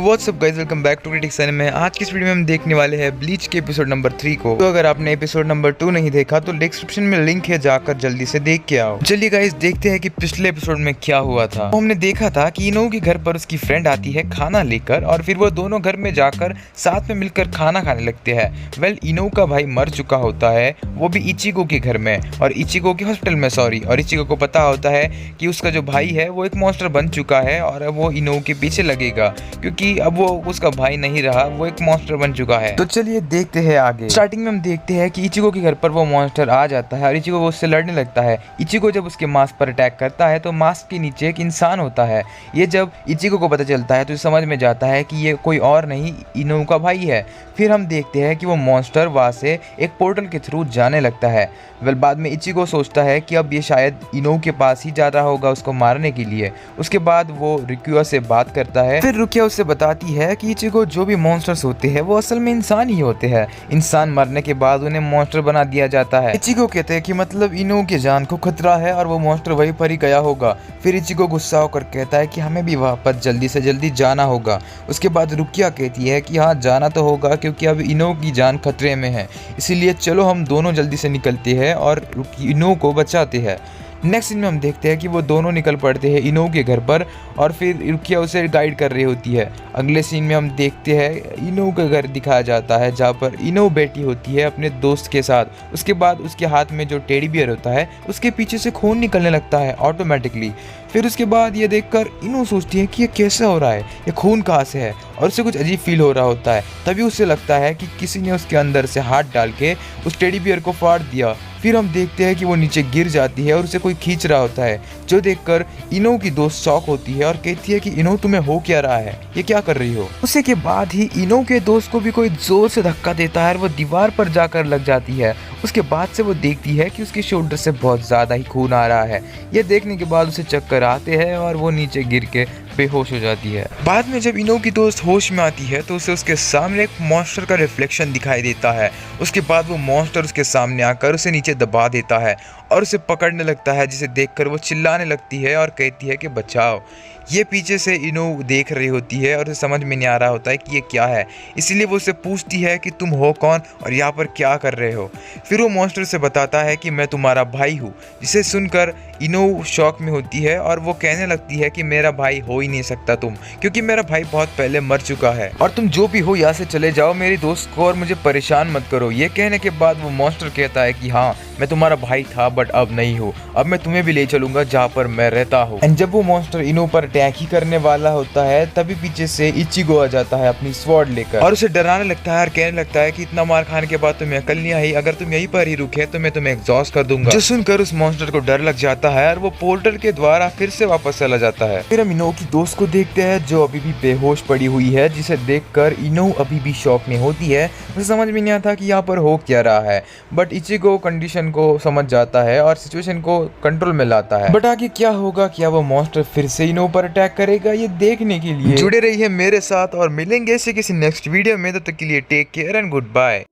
What's up guys, welcome back to critics anime. आज की इस वीडियो में हम देखने वाले हैं ब्लीच के एपिसोड नंबर 3 को। तो अगर आपने एपिसोड नंबर 2 नहीं देखा तो डिस्क्रिप्शन में लिंक है, जाकर जल्दी से देख के आओ। चलिए गाइस देखते हैं कि पिछले एपिसोड में क्या हुआ था। तो हमने देखा था कि इनो के घर पर उसकी फ्रेंड आती है खाना लेकर, और फिर वो दोनों घर में जाकर साथ में मिलकर खाना खाने लगते हैं। वेल, इनो का भाई मर चुका होता है, वो भी इचिगो के घर में, और इचिगो के हॉस्पिटल में, सॉरी। और इचिगो को पता होता है कि उसका जो भाई है वो एक मॉन्स्टर बन चुका है, और अब वो इनो के पीछे लगेगा क्योंकि अब वो उसका भाई नहीं रहा, वो एक मॉन्स्टर बन चुका है। तो चलिए देखते हैं आगे। स्टार्टिंग में हम देखते हैं कि इचिगो के घर पर वो मॉन्स्टर आ जाता है और इचिगो वो उससे लड़ने लगता है। इचिगो जब उसके मास्क पर अटैक करता है तो मास्क के नीचे एक इंसान होता है। ये जब इचिगो को पता चलता है तो समझ में जाता है कि ये कोई और नहीं, इनो का भाई है। फिर हम देखते हैं कि वो मॉन्स्टर वहाँ से एक पोर्टल के थ्रू जाने लगता है। वेल, बाद में इचिगो सोचता है कि अब ये शायद इनो के पास ही जा रहा होगा उसको मारने के लिए। उसके बाद वो रुकिया से बात करता है। फिर रुकिया उससे बताती है कि इचिगो जो भी मॉन्स्टर्स होते हैं वो असल में इंसान ही होते हैं। इंसान मरने के बाद उन्हें मॉन्स्टर बना दिया जाता है। इचिगो कहते हैं कि मतलब इनो की जान को खतरा है और वो मॉन्स्टर वहीं पर ही गया होगा। फिर इचिगो गुस्सा होकर कहता है कि हमें भी वहाँ पर जल्दी से जल्दी जाना होगा। उसके बाद रुकिया कहती है कि हाँ, जाना तो होगा क्योंकि अब इनो की जान खतरे में है, इसीलिए चलो हम दोनों जल्दी से निकलते हैं और इनो को बचाते हैं। नेक्स्ट सीन में हम देखते हैं कि वो दोनों निकल पड़ते हैं इनो के घर पर, और फिर रुकिया उसे गाइड कर रही होती है। अगले सीन में हम देखते हैं इनो का घर दिखाया जाता है, जहाँ पर इनो बैठी होती है अपने दोस्त के साथ। उसके बाद उसके हाथ में जो टेडी बियर होता है उसके पीछे से खून निकलने लगता है ऑटोमेटिकली। फिर उसके बाद ये देखकर इनो सोचती है कि ये कैसे हो रहा है, ये खून कहाँ से है, और उसे कुछ अजीब फील हो रहा होता है। तभी उसे लगता है कि किसी ने उसके अंदर से हाथ डाल के उस टेडी बियर को फाड़ दिया। फिर हम देखते हैं कि वो नीचे गिर जाती है और उसे कोई खींच रहा होता है, जो देखकर इनो की दोस्त शॉक होती है और कहती है कि इनो, तुम्हें हो क्या रहा है, ये क्या कर रही हो। उसी के बाद ही इनो के दोस्त को भी कोई जोर से धक्का देता है और वो दीवार पर जाकर लग जाती है। उसके बाद से वो देखती है कि उसके शोल्डर से बहुत ज़्यादा ही खून आ रहा है। ये देखने के बाद उसे चक्कर आते हैं और वो नीचे गिर के बेहोश हो जाती है। बाद में जब इनो की दोस्त होश में आती है तो उसे उसके सामने एक मॉन्स्टर का रिफ्लेक्शन दिखाई देता है। उसके बाद वो मॉन्स्टर उसके सामने आकर उसे नीचे दबा देता है और उसे पकड़ने लगता है, जिसे देखकर वो चिल्लाने लगती है और कहती है कि बचाओ। ये पीछे से इनो देख रही होती है और उसे समझ में नहीं आ रहा होता है कि ये क्या है, इसलिए वो उसे पूछती है कि तुम हो कौन और यहाँ पर क्या कर रहे हो। फिर वो मॉन्स्टर से बताता है कि मैं तुम्हारा भाई हूँ, जिसे सुनकर इनो शॉक में होती है और वो कहने लगती है कि मेरा भाई हो ही नहीं सकता तुम, क्योंकि मेरा भाई बहुत पहले मर चुका है, और तुम जो भी हो यहाँ से चले जाओ मेरी दोस्त को और मुझे परेशान मत करो। ये कहने के बाद वो मॉन्स्टर कहता है कि हाँ, मैं तुम्हारा भाई था बट अब नहीं हूँ, अब मैं तुम्हें भी ले चलूंगा जहाँ पर मैं रहता हूँ। एंड जब वो मॉन्स्टर इनो पर अटैक ही करने वाला होता है तभी पीछे से इचिगो आ जाता है अपनी स्वॉर्ड लेकर और उसे डराने लगता है और कहने लगता है कि इतना मार खाने के बाद तुम्हें अकल नहीं आई, अगर तुम यहीं पर ही रुके तो मैं तुम्हें एग्जॉस्ट कर दूंगा। जो सुनकर उस मॉन्स्टर को डर लग जाता है और वो पोर्टल के द्वारा फिर से वापस चला जाता है। फिर हम इनो की दोस्त को देखते हैं जो अभी भी बेहोश पड़ी हुई है, जिसे देखकर इनो अभी भी शॉक में होती है। उसे समझ में नहीं आता कि यहाँ पर हो क्या रहा है, बट इचिगो कंडीशन को समझ जाता है और सिचुएशन को कंट्रोल में लाता है। बट आगे क्या होगा, क्या वो मॉन्स्टर फिर से इनो पर अटैक करेगा, ये देखने के लिए जुड़े रहिए मेरे साथ और मिलेंगे ऐसे किसी नेक्स्ट वीडियो में। तब तक के लिए take care and good bye.